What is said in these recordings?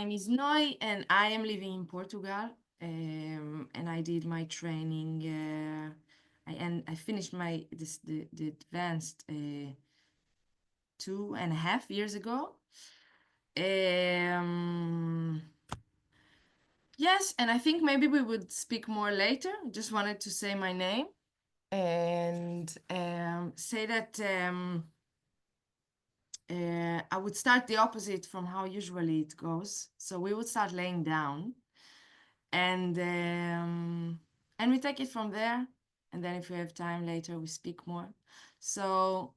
name is Noy, and I am living in Portugal. And I did my training. I finished the advanced 2.5 years ago. Yes, and I think maybe we would speak more later. Just wanted to say my name and say that I would start the opposite from how usually it goes. So we would start laying down, and we take it from there. And then if we have time later, we speak more. So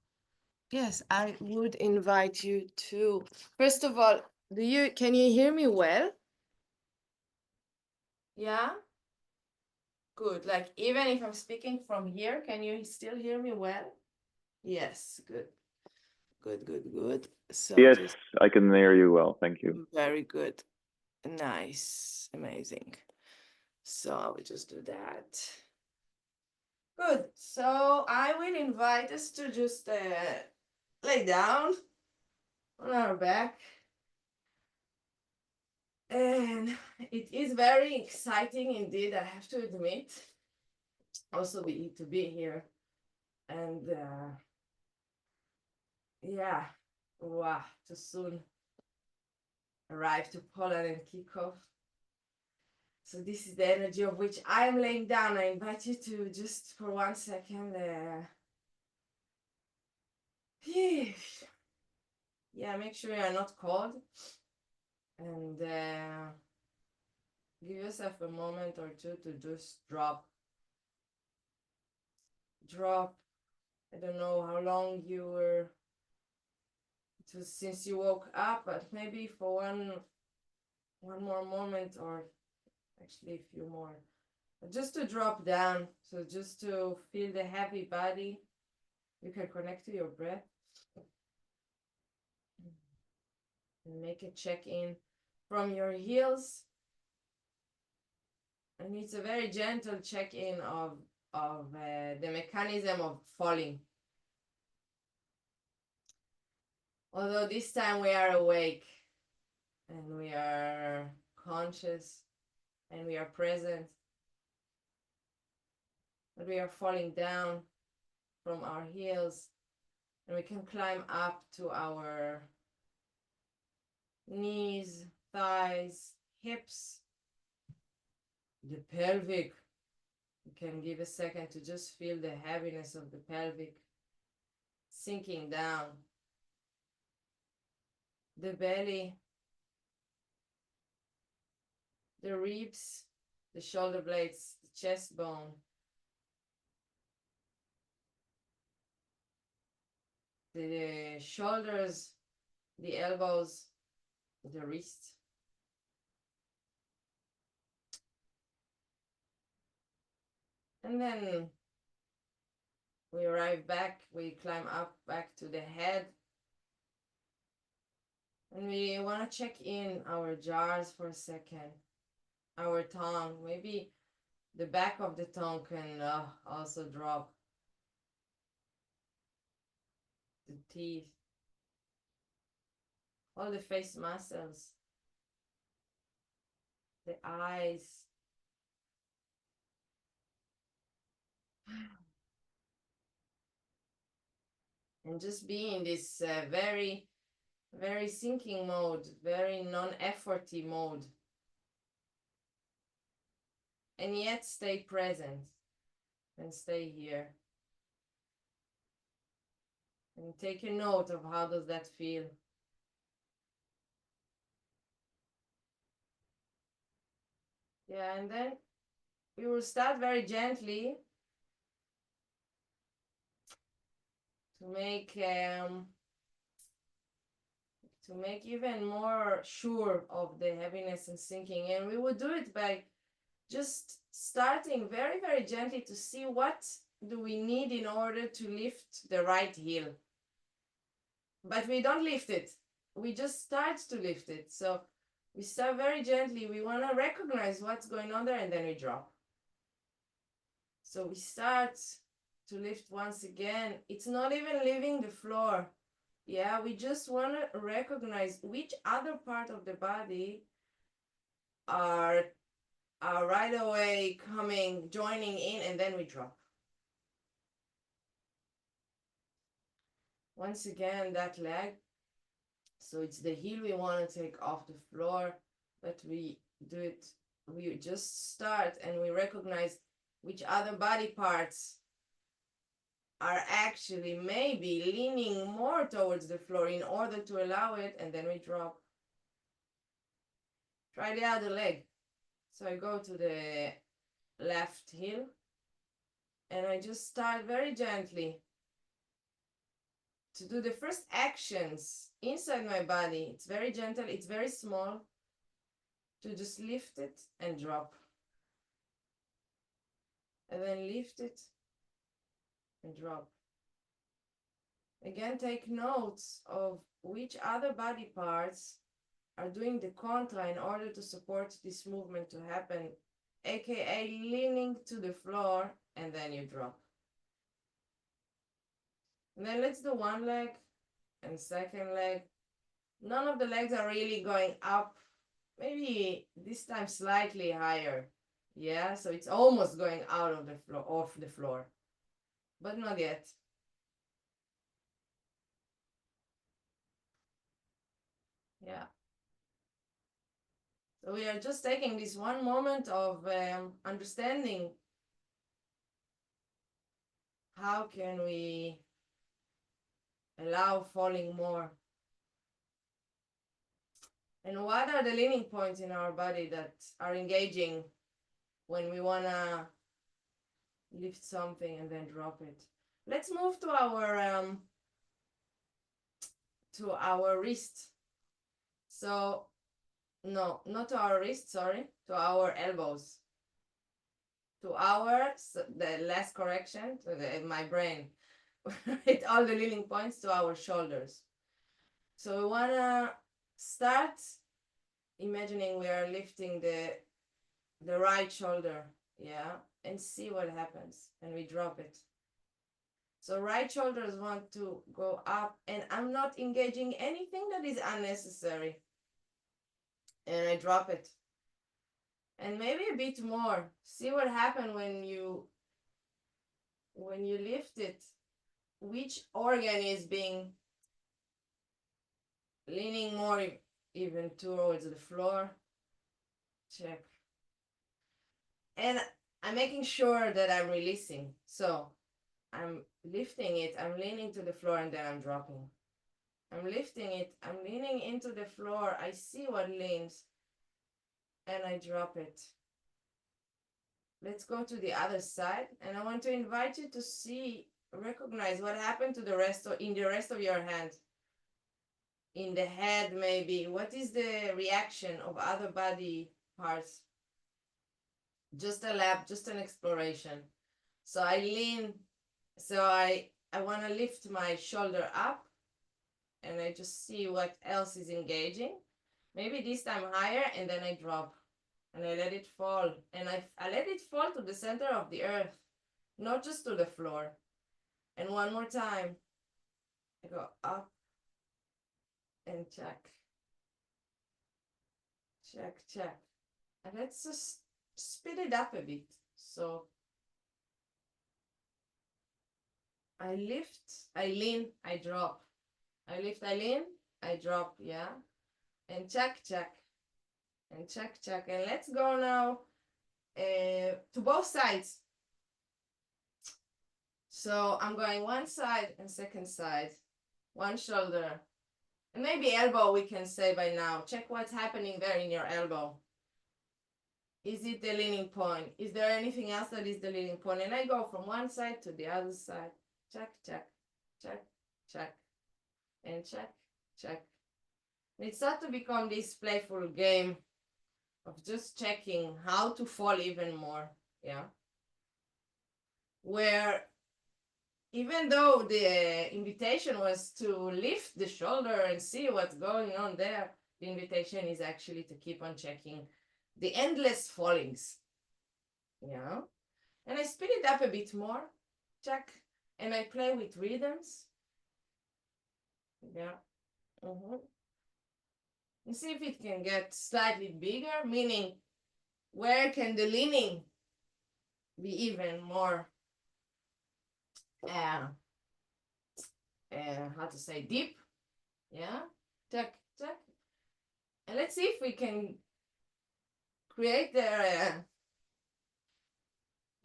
yes, I would invite you to, first of all, can you hear me well? Yeah? Good. Like even if I'm speaking from here, can you still hear me well? Yes, good. Good. So yes, I can hear you well. Thank you. Very good. Nice. Amazing. So I will just do that. Good. So I will invite us to just lay down on our back. And it is very exciting indeed, I have to admit. Also to be here. And yeah, wow, to soon arrive to Poland and Kików. So this is the energy of which I am laying down. I invite you to just for 1 second yeah, make sure you are not cold, and give yourself a moment or two to just drop. I don't know how long you were, it was since you woke up, but maybe for one more moment, or actually a few more, just to drop down. So just to feel the heavy body. You can connect to your breath and make a check-in from your heels. And it's a very gentle check-in of the mechanism of falling. Although this time we are awake and we are conscious and we are present, but we are falling down from our heels, and we can climb up to our knees, thighs, hips, the pelvic. You can give a second to just feel the heaviness of the pelvic sinking down, the belly, the ribs, the shoulder blades, the chest bone, the shoulders, the elbows, the wrists. And then we arrive back, we climb up back to the head. And we want to check in our jars for a second. Our tongue, maybe the back of the tongue can also drop. The teeth, all the face muscles, the eyes. And just be in this very, very sinking mode, very non-efforty mode. And yet stay present and stay here. And take a note of how does that feel. Yeah, and then we will start very gently to make even more sure of the heaviness and sinking. And we would do it by just starting very, very gently to see what do we need in order to lift the right heel. But we don't lift it. We just start to lift it. So we start very gently. We want to recognize what's going on there, and then we drop. So we start to lift once again. It's not even leaving the floor. Yeah, we just want to recognize which other part of the body are right away joining in, and then we drop. Once again, that leg. So it's the heel we want to take off the floor, but we do it, we just start and we recognize which other body parts are actually maybe leaning more towards the floor in order to allow it, and then we drop. Try the other leg. So I go to the left heel and I just start very gently to do the first actions inside my body. It's very gentle, it's very small, to just lift it and drop. And then lift it and drop. Again, take notes of which other body parts are doing the contra in order to support this movement to happen, aka leaning to the floor, and then you drop. And then let's do one leg and second leg. None of the legs are really going up, maybe this time slightly higher. Yeah, so it's almost going out of the floor, off the floor, but not yet. Yeah. So we are just taking this one moment of understanding how can we allow falling more. And what are the leaning points in our body that are engaging when we want to lift something and then drop it? Let's move to our wrist. So, no, not to our wrist, sorry, to our elbows. The last correction, my brain, with all the leaning points to our shoulders. So we want to start imagining we are lifting the right shoulder, yeah, and see what happens, and we drop it. So right shoulders want to go up, and I'm not engaging anything that is unnecessary, and I drop it. And maybe a bit more. See what happens when you lift it. Which organ is being leaning more even towards the floor? Check. And I'm making sure that I'm releasing. So I'm lifting it, I'm leaning to the floor, and then I'm dropping. I'm lifting it, I'm leaning into the floor, I see what leans, and I drop it. Let's go to the other side, and I want to invite you to recognize what happened to in the rest of your hand. In the head, maybe. What is the reaction of other body parts? Just a lap, just an exploration. So I lean, so I want to lift my shoulder up, and I just see what else is engaging. Maybe this time higher, and then I drop. And I let it fall. And I let it fall to the center of the earth, not just to the floor. And one more time. I go up and check. Check, check. And let's just speed it up a bit. So I lift, I lean, I drop. I lift, I lean, I drop, yeah? And check, check. And check, check. And let's go now to both sides. So I'm going one side and second side, one shoulder, and maybe elbow we can say by now. Check what's happening there in your elbow. Is it the leaning point? Is there anything else that is the leaning point? And I go from one side to the other side. Check, check, check, check, and check, check. And it starts to become this playful game of just checking how to fall even more, yeah? Where even though the invitation was to lift the shoulder and see what's going on there, the invitation is actually to keep on checking the endless fallings, yeah? And I speed it up a bit more, check, and I play with rhythms, yeah, and see if it can get slightly bigger, meaning where can the leaning be even more, how to say, deep, yeah, check, check. And let's see if we can create there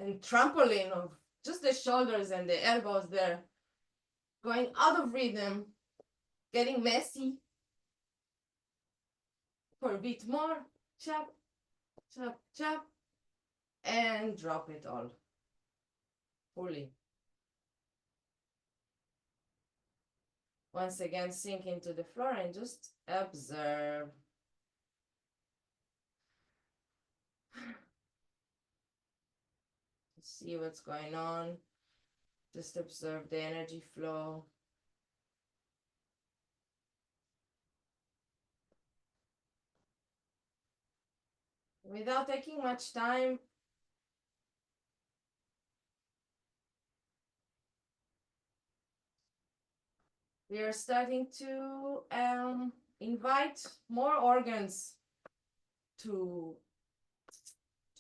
a trampoline of just the shoulders and the elbows there, going out of rhythm, getting messy for a bit more, chop, chop, chop, and drop it all fully. Once again, sink into the floor and just observe. See what's going on. Just observe the energy flow. Without taking much time, we are starting to invite more organs to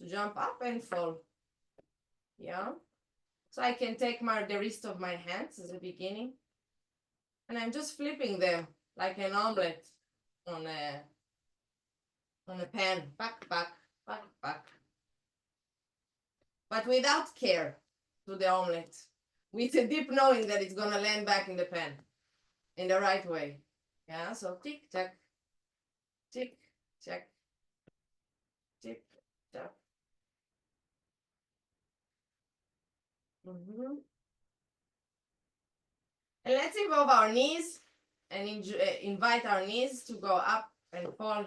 jump up and fall. Yeah. So I can take the wrist of my hands as a beginning, and I'm just flipping them like an omelet on a pan, back, back, back, back. But without care to the omelet, with a deep knowing that it's gonna land back in the pan in the right way. Yeah, so tick, tack, tick, tack, tick, tack. And let's involve our knees and invite our knees to go up and fall.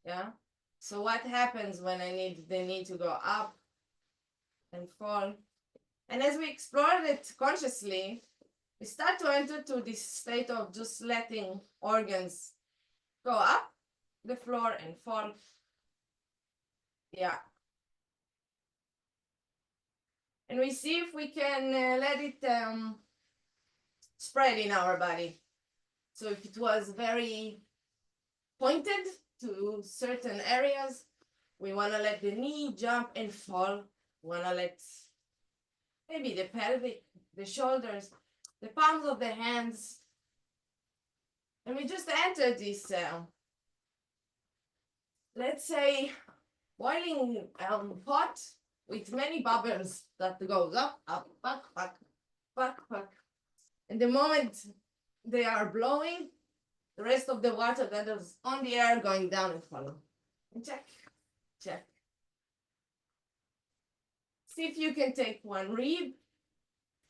Yeah. So what happens when I need the knee to go up and fall? And as we explore it consciously, we start to enter to this state of just letting organs go up the floor and fall. Yeah. And we see if we can let it spread in our body. So if it was very pointed to certain areas, we want to let the knee jump and fall. We want to let maybe the pelvic, the shoulders, the palms of the hands. And we just enter this, let's say, boiling pot with many bubbles that goes up, up, back, back, back, back. And the moment they are blowing, the rest of the water that is on the air going down and follow. And check, check. See if you can take one rib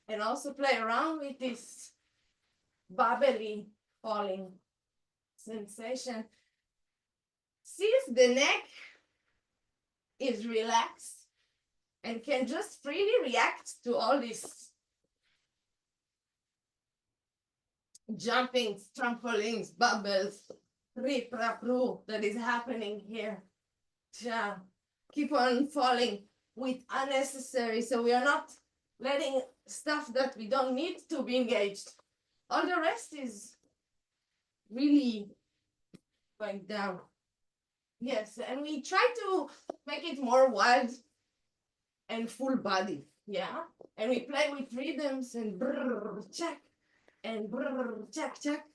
and also play around with this bubbly falling sensation. See if the neck is relaxed and can just freely react to all this jumping, trampolines, bubbles, rip, rap, roo that is happening here. Yeah. Keep on falling with unnecessary, so we are not letting stuff that we don't need to be engaged. All the rest is really going down. Yes, and we try to make it more wild and full body. Yeah, and we play with rhythms and brrr, check, and brrr, check, check,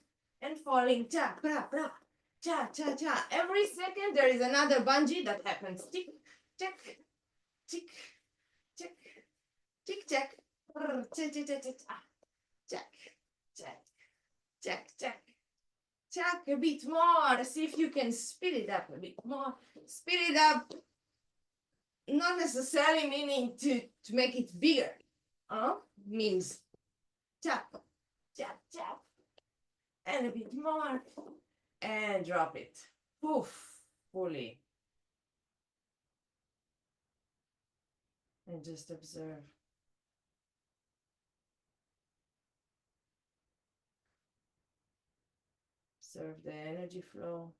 and falling, cha, bra, bra, cha, cha, cha. Every second there is another bungee that happens. Tick, check, tick, check, tick, check, brrr, check, check, check, check, check, check, check. Check a bit more. See if you can speed it up a bit more. Speed it up, not necessarily meaning to make it bigger. Means tap, tap, tap, and a bit more, and drop it. Poof, fully. And just observe. Observe the energy flow.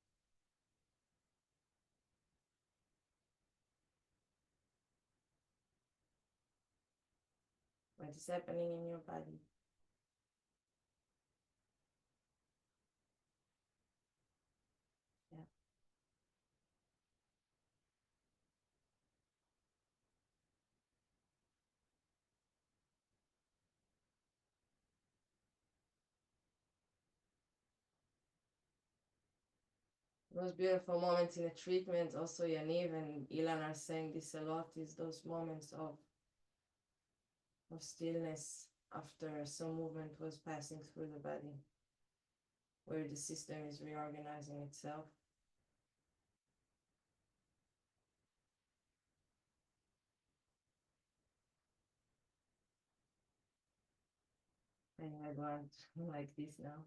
What is happening in your body? Yeah. those beautiful moments in a treatment, also Yaniv and Ilan are saying this a lot, is those moments of stillness after some movement was passing through the body, where the system is reorganizing itself. I had one like this now.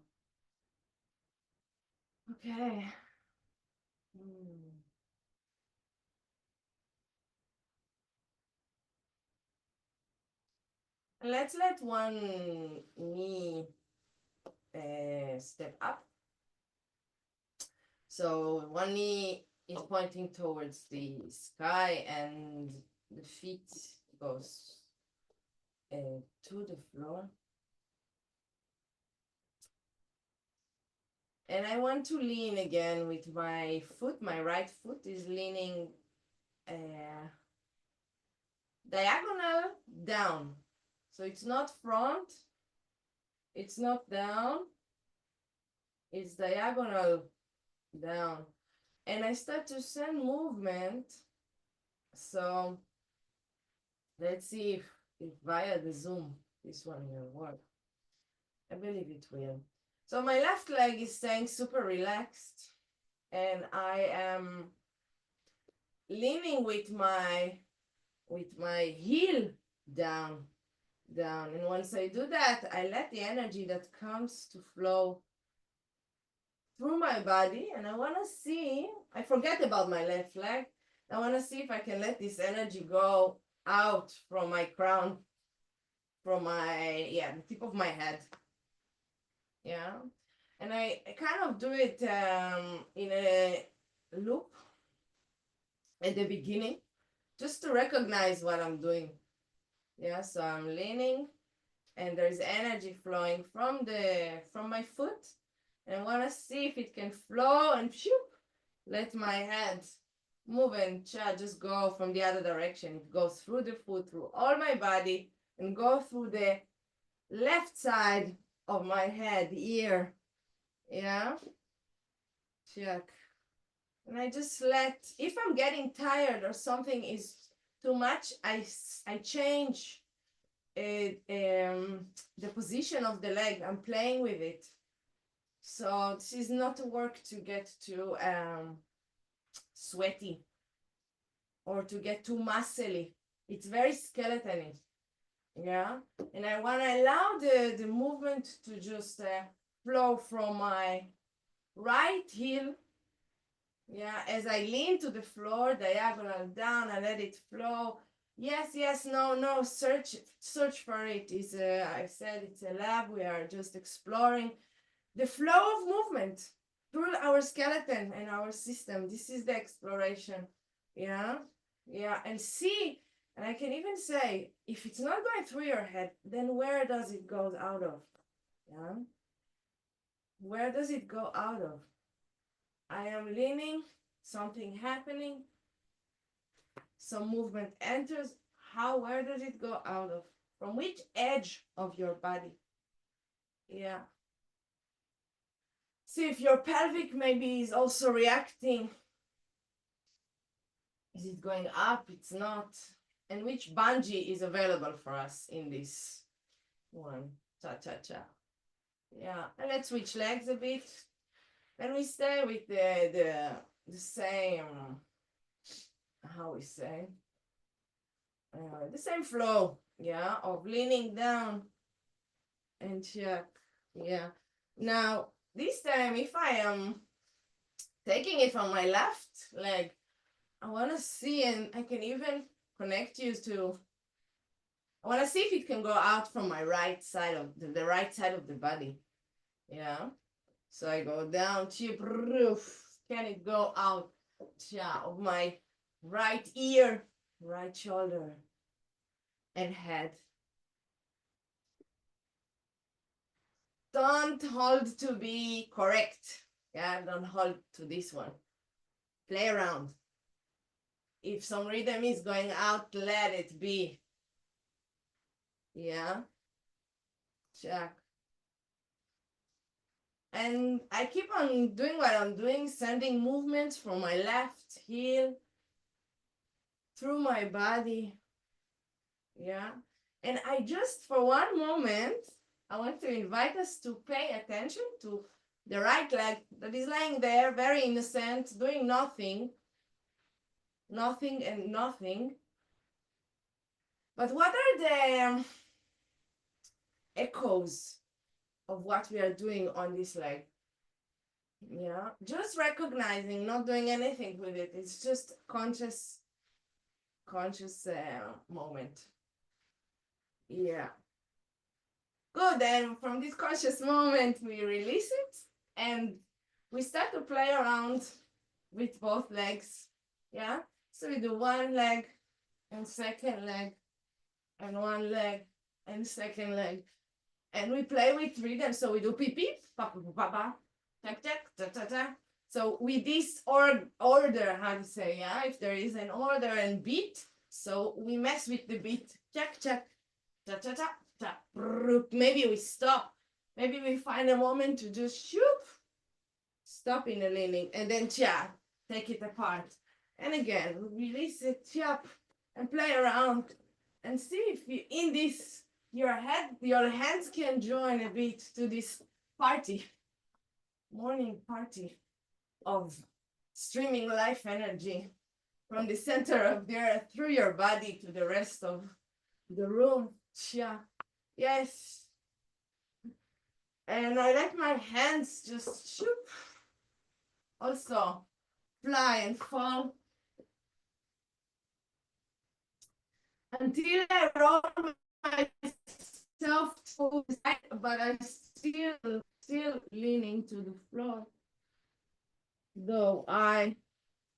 Okay. Let's let one knee step up. So one knee is pointing towards the sky and the feet goes to the floor. And I want to lean again with my foot. My right foot is leaning diagonal down. So it's not front, it's not down, it's diagonal down. And I start to send movement. So let's see if via the Zoom this one will work. I believe it will. So my left leg is staying super relaxed, and I am leaning with my heel down. And once I do that, I let the energy that comes to flow through my body, and I want to see, I forget about my left leg. I want to see if I can let this energy go out from my crown, from my, the tip of my head. Yeah. And I kind of do it in a loop at the beginning, just to recognize what I'm doing. Yeah, so I'm leaning and there's energy flowing from my foot. And I want to see if it can flow and let my head move and just go from the other direction. It goes through the foot, through all my body, and go through the left side of my head, ear. Yeah. Check. And I just let, if I'm getting tired or something is too much, I change the position of the leg. I'm playing with it. So this is not a work to get too sweaty or to get too muscly. It's very skeletony. Yeah. And I want to allow the movement to just flow from my right heel. Yeah, as I lean to the floor, diagonal down, I let it flow. Yes, no, search for it. I said it's a lab. We are just exploring the flow of movement through our skeleton and our system. This is the exploration. Yeah, and see, and I can even say, if it's not going through your head, then where does it go out of? Yeah, where does it go out of? I am leaning, something happening, some movement enters. Where does it go out of? From which edge of your body? Yeah. See if your pelvic maybe is also reacting. Is it going up? It's not. And which bungee is available for us in this one? Cha-cha-cha. Yeah, and let's switch legs a bit. And we stay with the same, how we say, the same flow, yeah, of leaning down and check, yeah. Now, this time, if I am taking it from my left leg, I want to see, and I can even connect you to, I want to see if it can go out from my right side of the right side of the body, yeah. So I go down, chip, roof. Can it go out of my right ear, right shoulder, and head? Don't hold to be correct. Yeah, don't hold to this one. Play around. If some rhythm is going out, let it be. Yeah. Check. And I keep on doing what I'm doing, sending movements from my left heel through my body. Yeah. And I just, for one moment, I want to invite us to pay attention to the right leg that is lying there, very innocent, doing nothing, nothing and nothing. But what are the echoes of what we are doing on this leg? Yeah, just recognizing, not doing anything with it. It's just conscious moment. Yeah. Good. And from this conscious moment, we release it and we start to play around with both legs. Yeah. So we do one leg and second leg and one leg and second leg. And we play with rhythm. So we do beep beep, pa pa pa pa, tak tak, ta ta ta. So with this order, how to say, yeah, if there is an order and beat, so we mess with the beat. Check, check, ta ta ta ta. Maybe we stop. Maybe we find a moment to just shoop, stop in the leaning, and then cha, take it apart. And again, release it, chop, and play around, and see if you in this your hands can join a bit to this party, morning party of streaming life energy from the center of the earth through your body to the rest of the room. Yeah. Yes. And I let my hands just shoot. Also fly and fall until I roll myself to the side, but I still leaning to the floor. Though I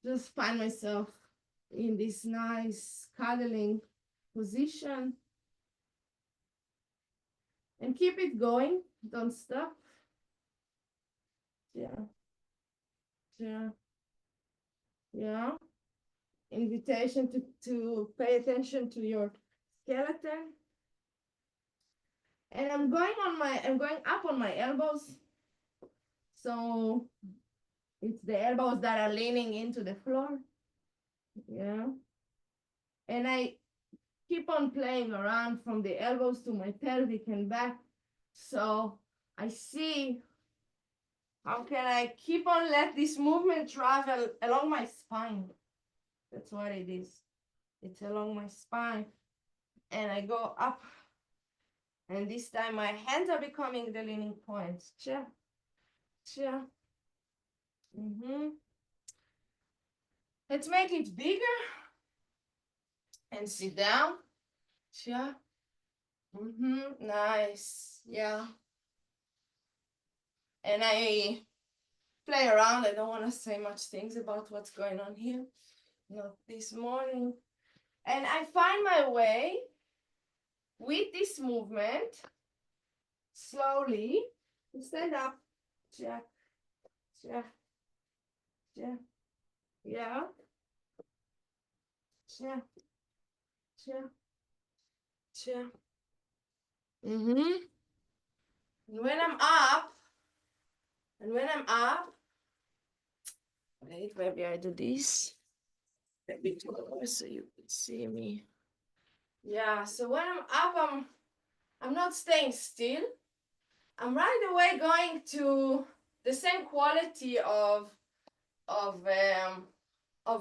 just find myself in this nice cuddling position. And keep it going, don't stop. Yeah. Yeah. Yeah. Invitation to pay attention to your skeleton. And I'm going up on my elbows. So it's the elbows that are leaning into the floor. Yeah. And I keep on playing around from the elbows to my pelvic and back. So I see how can I keep on let this movement travel along my spine. That's what it is. It's along my spine. And I go up. And this time my hands are becoming the leaning points. Cha, cha. Let's make it bigger. And sit down. Cha. Nice. Yeah. And I play around. I don't want to say much things about what's going on here. Not this morning. And I find my way with this movement slowly to stand up. Check, check, check. Yeah. Check, check, check. And when I'm up, wait, maybe I do this a bit more so you can see me. Yeah, so when I'm up, I'm not staying still. I'm right away going to the same quality of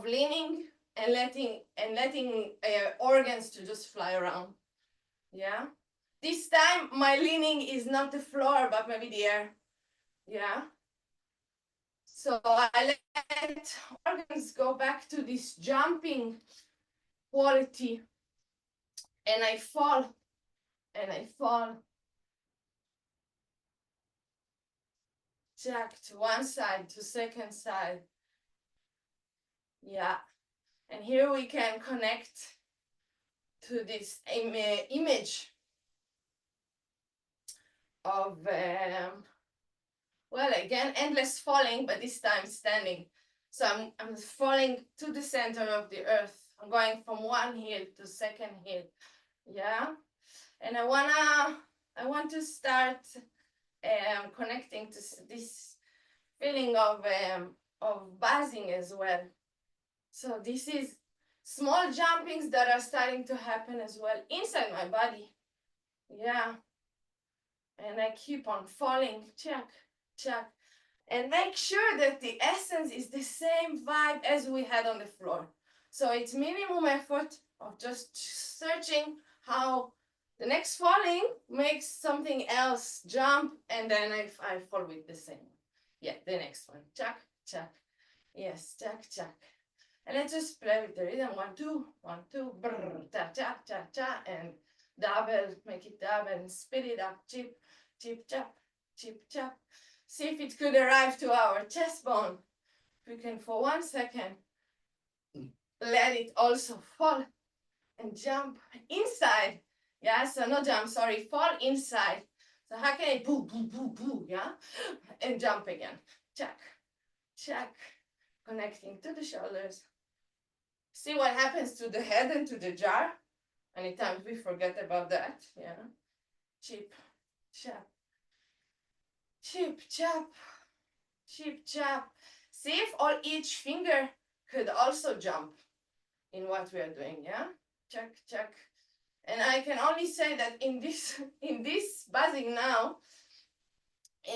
leaning and letting organs to just fly around. Yeah. This time my leaning is not the floor, but maybe the air. Yeah. So I let organs go back to this jumping quality, and I fall, and I fall. Check to one side, to second side. Yeah. And here we can connect to this image of, well, again, endless falling, but this time standing. So I'm falling to the center of the earth. I'm going from one heel to second heel. Yeah. And I want to start connecting to this feeling of buzzing as well. So this is small jumpings that are starting to happen as well inside my body. Yeah. And I keep on falling, check, check. And make sure that the essence is the same vibe as we had on the floor. So it's minimum effort of just searching how the next falling makes something else jump, and then I fall with the same. Yeah, the next one. Check, check. Yes, check, check. And let's just play with the rhythm. 1, 2, 1, 2, brr, ta, cha, cha, cha, and double, make it double, and speed it up. Chip, chip, chop, chip, chop. See if it could arrive to our chest bone. We can, for 1 second, let it also fall and jump inside. Yeah, so not jump, sorry, fall inside. So how can I boo, boo, boo, boo, yeah? And jump again. Check, check. Connecting to the shoulders. See what happens to the head and to the jar. Many times we forget about that, yeah? Chip, chop. Chip, chop. Chip, chop. See if each finger could also jump in what we are doing, yeah? Check, check. And I can only say that in this buzzing now,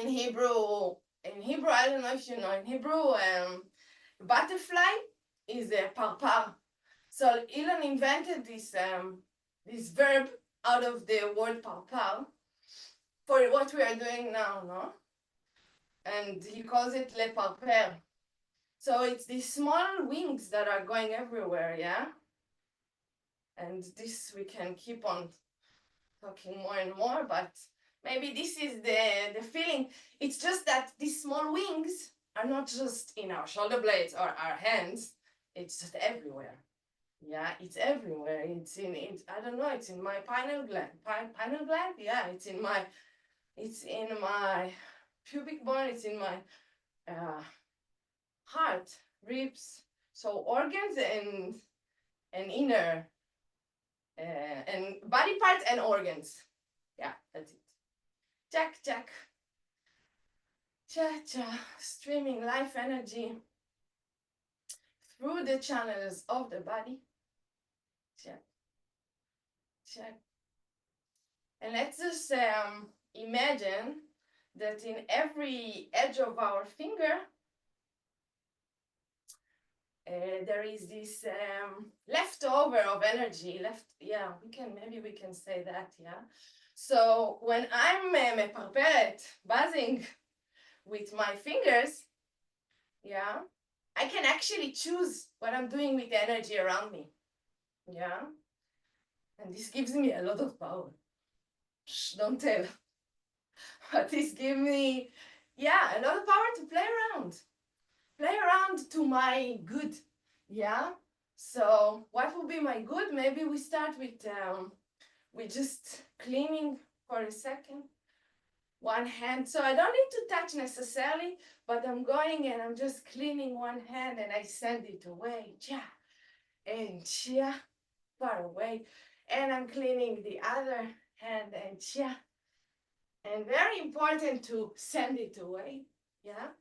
in Hebrew, I don't know if you know, in Hebrew, butterfly is a parpar. So Ilan invented this verb out of the word parpar for what we are doing now, no? And he calls it le parper. So it's these small wings that are going everywhere, yeah? And this we can keep on talking more and more, but maybe this is the feeling. It's just that these small wings are not just in our shoulder blades or our hands, it's just everywhere. Yeah, it's everywhere. It's I don't know, it's in my pineal gland. Pineal gland? Yeah, it's in my pubic bone, it's in my heart, ribs, so organs and inner and body parts and organs. Yeah, that's it. Check, check. Cha cha, streaming life energy through the channels of the body. Check, check. And let's just imagine that in every edge of our finger, there is this leftover of energy maybe we can say that, yeah. So when I'm meparperet, buzzing with my fingers, yeah, I can actually choose what I'm doing with the energy around me, yeah. And this gives me a lot of power. Shh, don't tell. But this gives me, yeah, a lot of power to play around to my good, yeah. So what will be my good? Maybe we start with just cleaning for a second, one hand. So I don't need to touch necessarily, but I'm going and I'm just cleaning one hand and I send it away, cha, and cha, far away, and I'm cleaning the other hand and cha, and very important to send it away, yeah.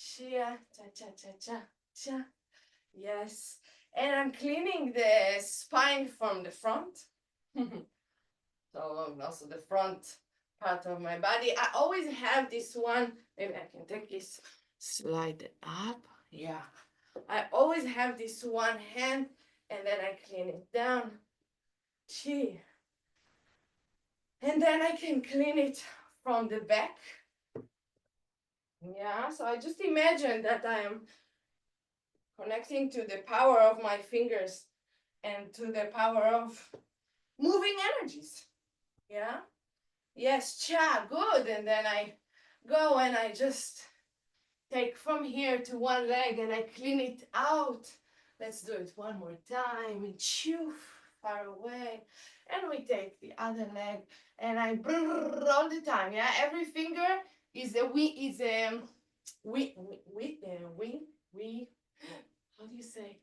Chia, cha, cha, cha, cha, cha. Yes. And I'm cleaning the spine from the front. So also the front part of my body. I always have this one. Maybe I can take this, slide it up. Yeah. I always have this one hand and then I clean it down. Chi. And then I can clean it from the back. Yeah, so I just imagine that I am connecting to the power of my fingers and to the power of moving energies. Yeah. Yes, cha, good. And then I go and I just take from here to one leg and I clean it out. Let's do it one more time. And chew, far away. And we take the other leg and I brrr all the time. Yeah, every finger is a how do you say?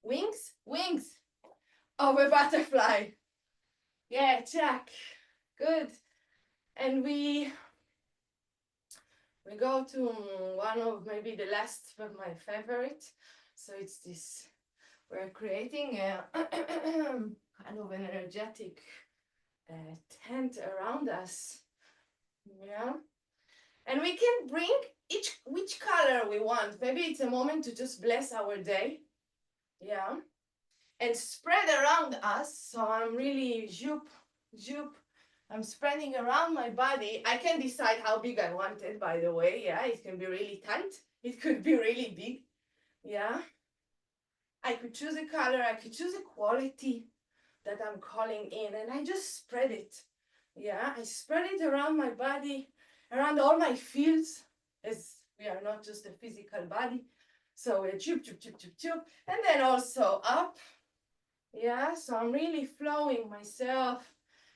Wings? Wings of a butterfly. Yeah, check. Good. And we we go to one of maybe the last of my favorite. So it's this, we're creating a kind of an energetic tent around us. Yeah. And we can bring which color we want. Maybe it's a moment to just bless our day. Yeah. And spread around us. So I'm really zoop, zoop. I'm spreading around my body. I can decide how big I want it, by the way. Yeah, it can be really tight. It could be really big. Yeah. I could choose a color. I could choose a quality that I'm calling in, and I just spread it. Yeah, I spread it around my body, around all my fields, as we are not just a physical body. So we're choop, choop, choop, choop, choop, and then also up. Yeah, so I'm really flowing myself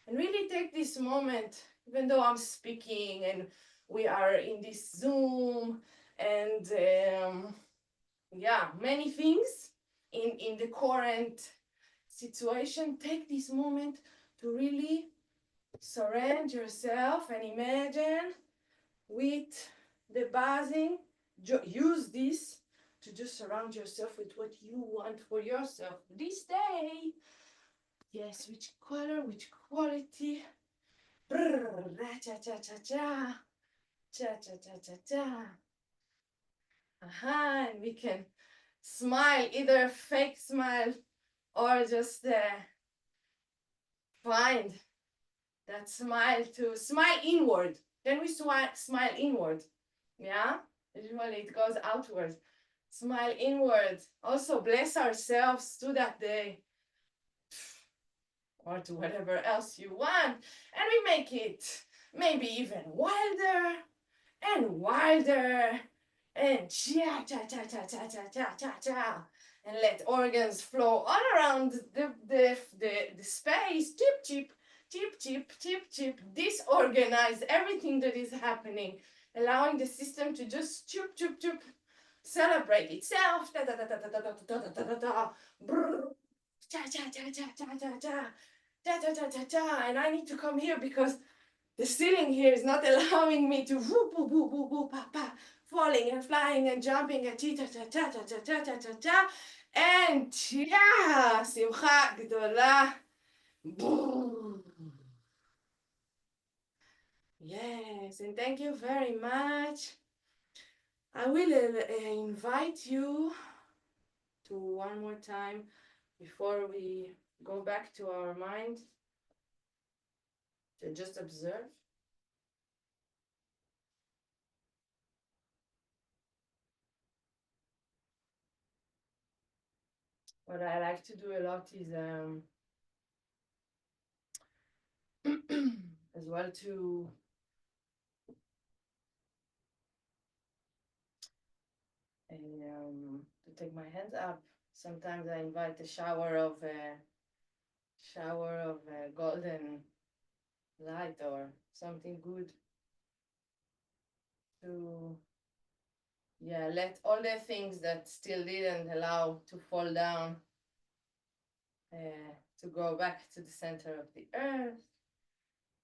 and really take this moment, even though I'm speaking and we are in this Zoom and yeah, many things in the current situation. Take this moment to really surrender yourself and imagine with the basing, use this to just surround yourself with what you want for yourself this day. Yes, which color, which quality. Cha cha cha cha. Cha cha cha cha cha. Aha, and we can smile, either fake smile or just find that smile to smile inward. Then we smile inward. Yeah, usually it goes outward. Smile inward. Also bless ourselves to that day or to whatever else you want. And we make it maybe even wilder and wilder and cha cha cha cha cha cha cha cha cha, and let organs flow all around the space. Chip chip chip chip chip chip. Disorganize everything that is happening, allowing the system to just chup chup chup, celebrate itself. Da da da da da da da da da da da. Cha cha cha cha cha cha cha. Da da da da da. And I need to come here because the ceiling here is not allowing me to whoop, whoop, whoop, whoop, whoop, pa, pa, falling and flying and jumping and cha cha cha cha cha cha cha cha cha, and yeah, simcha gdola. Yes, and thank you very much. I will invite you to one more time before we go back to our mind to just observe. What I like to do a lot is as well to take my hands up. Sometimes I invite a shower of golden light or something good to let all the things that still didn't allow to fall down to go back to the center of the earth.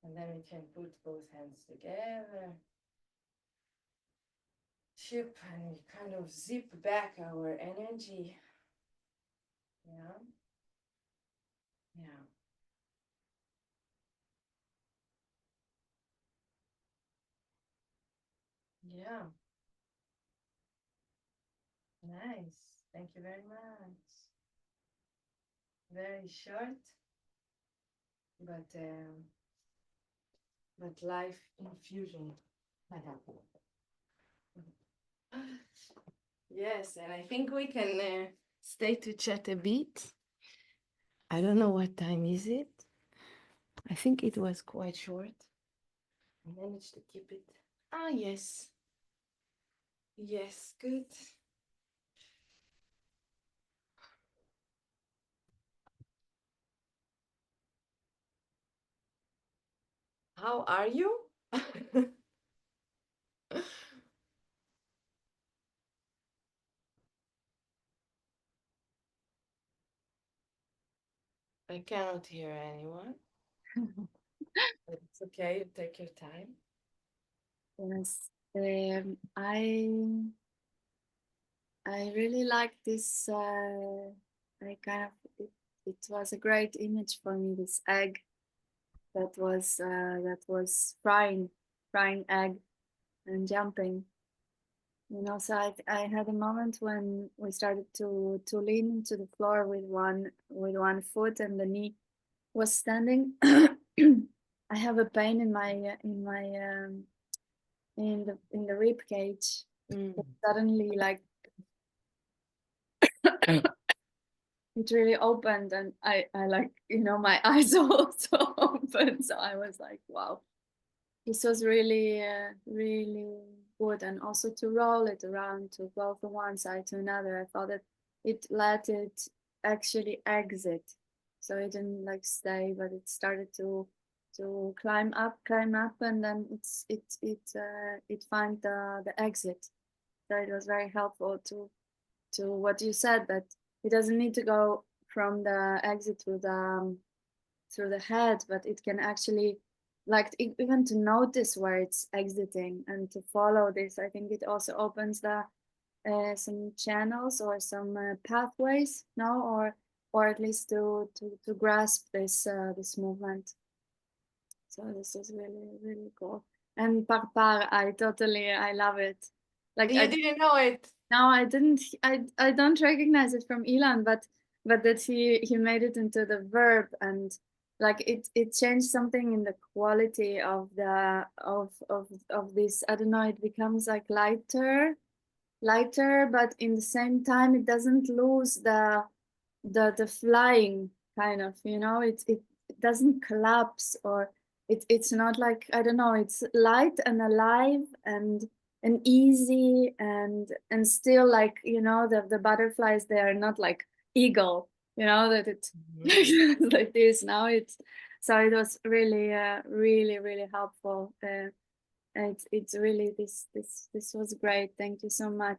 And then we can put both hands together, ship, and we kind of zip back our energy. Yeah. Yeah. Yeah. Nice. Thank you very much. Very short, but life infusion. Yes, and I think we can stay to chat a bit. I don't know what time is it. I think it was quite short. I managed to keep it. Ah, yes. Yes, good. How are you? I cannot hear anyone. It's okay, you take your time. Yes. I really like this. I kind of it was a great image for me. This egg that was frying egg and jumping. You know, so I had a moment when we started to lean to the floor with one foot, and the knee was standing. I have a pain in my in the rib cage. Suddenly, like it really opened, and I like, you know, my eyes also opened. So I was like, wow, this was really really good. And also to roll it around, to go from one side to another, I thought that it let it actually exit, so it didn't like stay, but it started to climb up, and then it find the exit. So it was very helpful to what you said, that it doesn't need to go from the exit through the head, but it can actually, like, even to notice where it's exiting and to follow this. I think it also opens the some channels or some pathways, no, or at least to grasp this movement. So this is really really cool. And parpar, I love it. Like, You didn't know it. no, I didn't. I don't recognize it from Ilan, but that he made it into the verb, and like it changed something in the quality of the of this. I don't know. It becomes like lighter, but in the same time, it doesn't lose the flying kind of. You know, it doesn't collapse, or it's not like, I don't know. It's light and alive and easy, and still, like, you know, the butterflies, they are not like eagle, you know, that it like this. Now it's, so it was really really really helpful. It's really, this was great. Thank you so much.